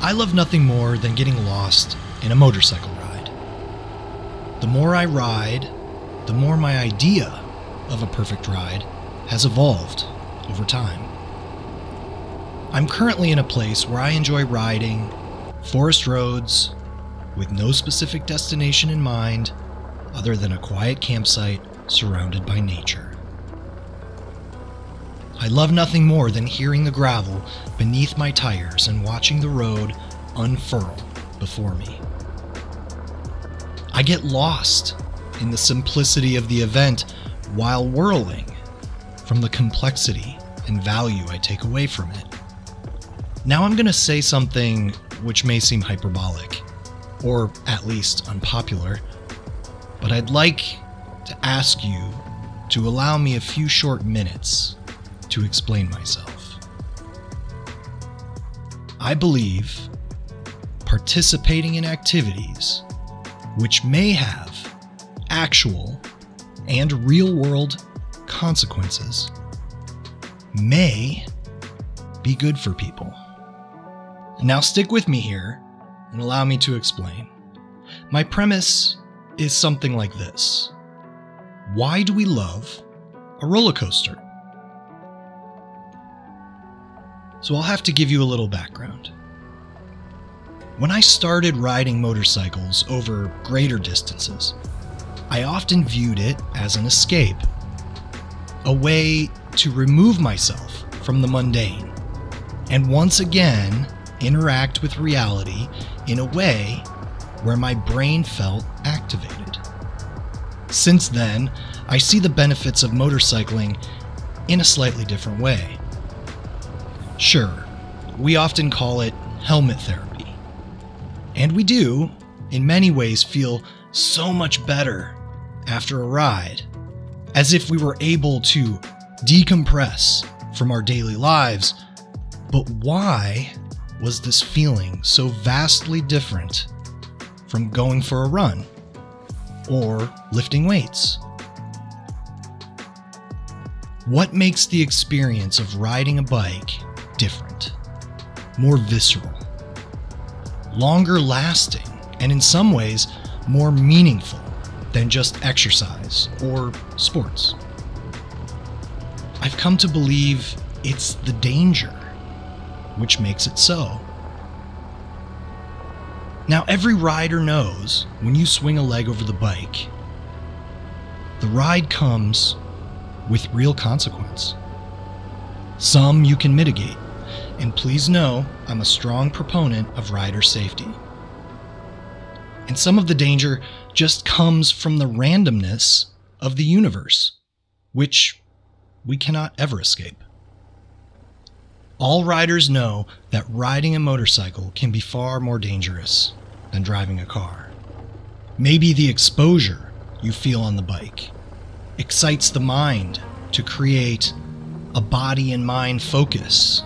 I love nothing more than getting lost in a motorcycle ride. The more I ride, the more my idea of a perfect ride has evolved over time. I'm currently in a place where I enjoy riding forest roads with no specific destination in mind other than a quiet campsite surrounded by nature. I love nothing more than hearing the gravel beneath my tires and watching the road unfurl before me. I get lost in the simplicity of the event while whirling from the complexity and value I take away from it. Now I'm going to say something which may seem hyperbolic, or at least unpopular, but I'd like to ask you to allow me a few short minutes to explain myself. I believe participating in activities which may have actual and real-world consequences may be good for people. Now stick with me here and allow me to explain. My premise is something like this. Why do we love a roller coaster? So I'll have to give you a little background. When I started riding motorcycles over greater distances, I often viewed it as an escape, a way to remove myself from the mundane, and once again interact with reality in a way where my brain felt activated. Since then, I see the benefits of motorcycling in a slightly different way. Sure, we often call it helmet therapy, and we do, in many ways, feel so much better after a ride, as if we were able to decompress from our daily lives. But why was this feeling so vastly different from going for a run or lifting weights? What makes the experience of riding a bike different, more visceral, longer lasting, and in some ways more meaningful than just exercise or sports? I've come to believe it's the danger which makes it so. Now, every rider knows when you swing a leg over the bike, the ride comes with real consequence. Some you can mitigate, and please know I'm a strong proponent of rider safety. And some of the danger just comes from the randomness of the universe, which we cannot ever escape. All riders know that riding a motorcycle can be far more dangerous than driving a car. Maybe the exposure you feel on the bike excites the mind to create a body and mind focus,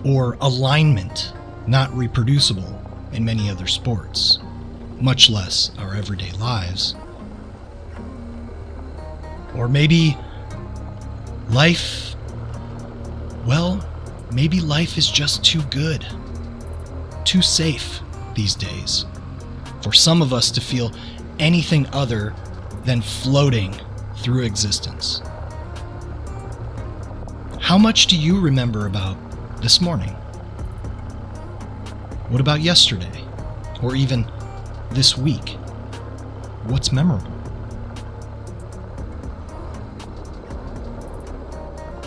or alignment not reproducible in many other sports, much less our everyday lives. Or maybe life, well, maybe life is just too good, too safe these days for some of us to feel anything other than floating through existence. How much do you remember about this morning? What about yesterday? Or even this week? What's memorable?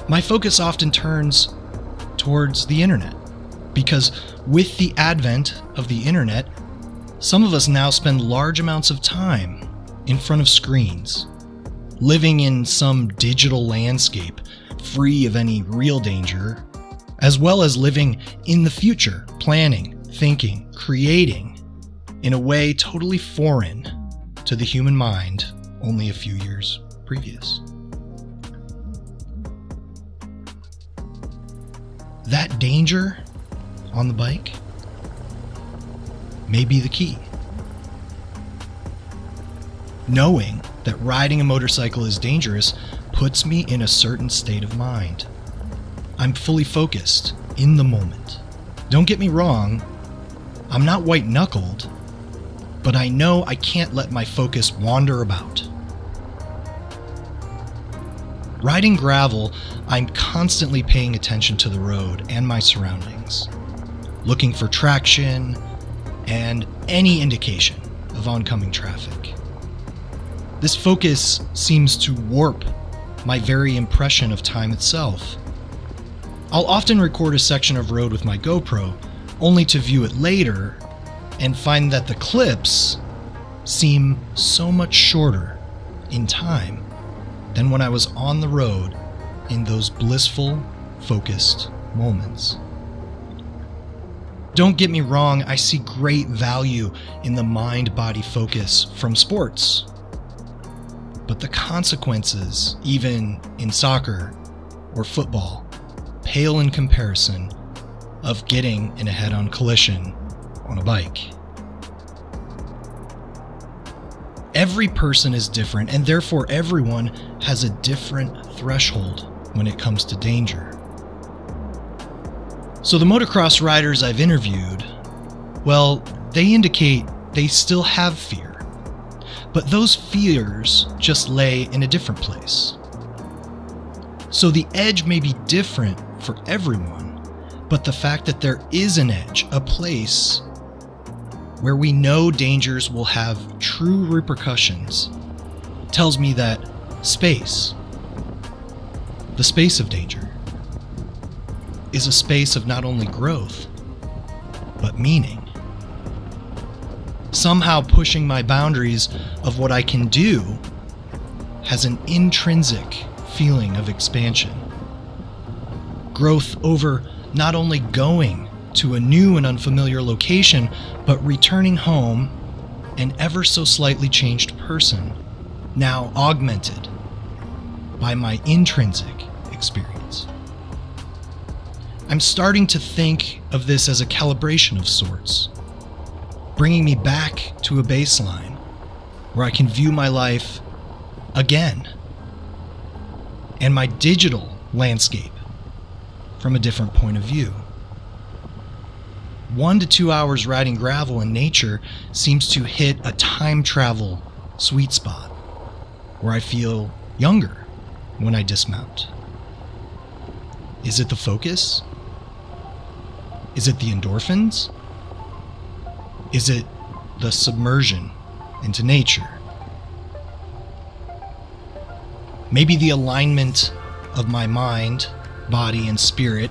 My focus often turns towards the internet, because with the advent of the internet, some of us now spend large amounts of time in front of screens, living in some digital landscape free of any real danger, as well as living in the future, planning, thinking, creating in a way totally foreign to the human mind only a few years previous. That danger on the bike may be the key. Knowing that riding a motorcycle is dangerous puts me in a certain state of mind. I'm fully focused in the moment. Don't get me wrong, I'm not white-knuckled, but I know I can't let my focus wander about. Riding gravel, I'm constantly paying attention to the road and my surroundings, looking for traction and any indication of oncoming traffic. This focus seems to warp my very impression of time itself. I'll often record a section of road with my GoPro, only to view it later and find that the clips seem so much shorter in time than when I was on the road in those blissful, focused moments. Don't get me wrong, I see great value in the mind-body focus from sports. But the consequences, even in soccer or football, pale in comparison of getting in a head-on collision on a bike. Every person is different, and therefore everyone has a different threshold when it comes to danger. So the motocross riders I've interviewed, well, they indicate they still have fear, but those fears just lay in a different place. So the edge may be different for everyone, but the fact that there is an edge, a place where we know dangers will have true repercussions, tells me that space, the space of danger, is a space of not only growth, but meaning. Somehow pushing my boundaries of what I can do has an intrinsic feeling of expansion. Growth over not only going to a new and unfamiliar location, but returning home an ever so slightly changed person, now augmented by my intrinsic experience. I'm starting to think of this as a calibration of sorts, bringing me back to a baseline where I can view my life again and my digital landscape from a different point of view. 1 to 2 hours riding gravel in nature seems to hit a time travel sweet spot where I feel younger when I dismount. Is it the focus? Is it the endorphins? Is it the submersion into nature? Maybe the alignment of my mind, body, and spirit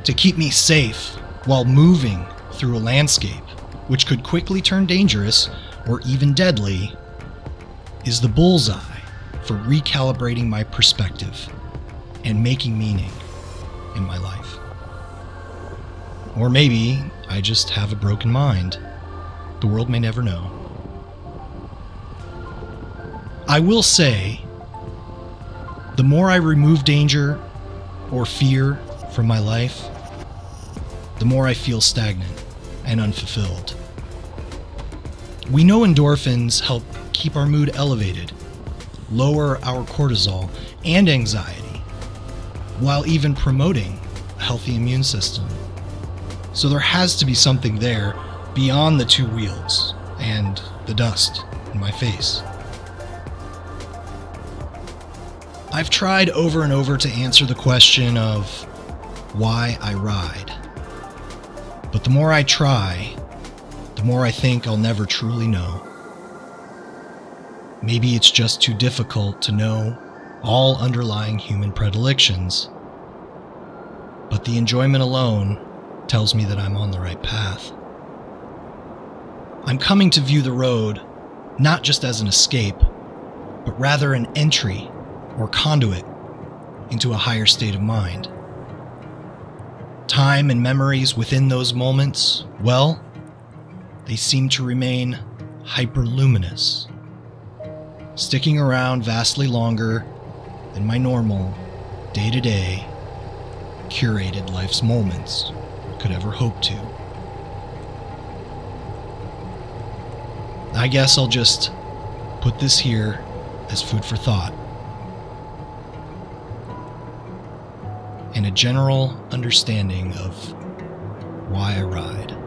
to keep me safe while moving through a landscape which could quickly turn dangerous or even deadly is the bullseye for recalibrating my perspective and making meaning in my life. Or maybe I just have a broken mind. The world may never know. I will say, the more I remove danger or fear from my life, the more I feel stagnant and unfulfilled. We know endorphins help keep our mood elevated, lower our cortisol and anxiety, while even promoting a healthy immune system. So there has to be something there beyond the 2 wheels and the dust in my face. I've tried over and over to answer the question of why I ride. But the more I try, the more I think I'll never truly know. Maybe it's just too difficult to know all underlying human predilections. But the enjoyment alone tells me that I'm on the right path. I'm coming to view the road not just as an escape, but rather an entry or conduit into a higher state of mind. Time and memories within those moments, well, they seem to remain hyperluminous, sticking around vastly longer than my normal, day-to-day, curated life's moments could ever hope to. I guess I'll just put this here as food for thought and a general understanding of why I ride.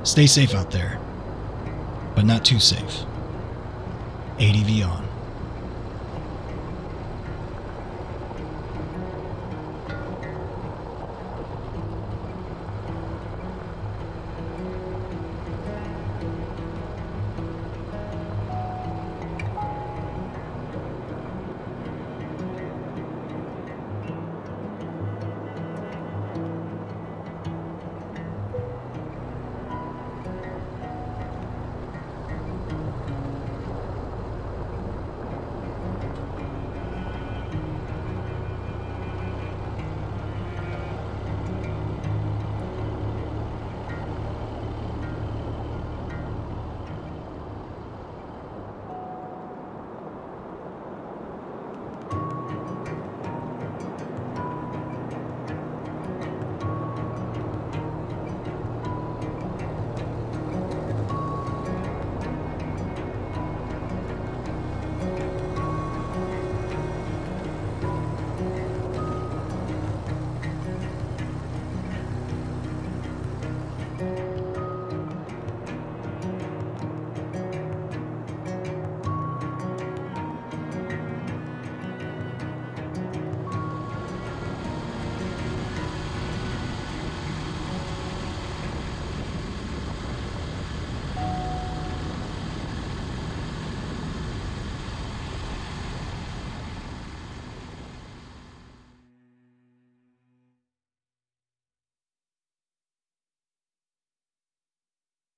Stay safe out there, but not too safe. ADV on.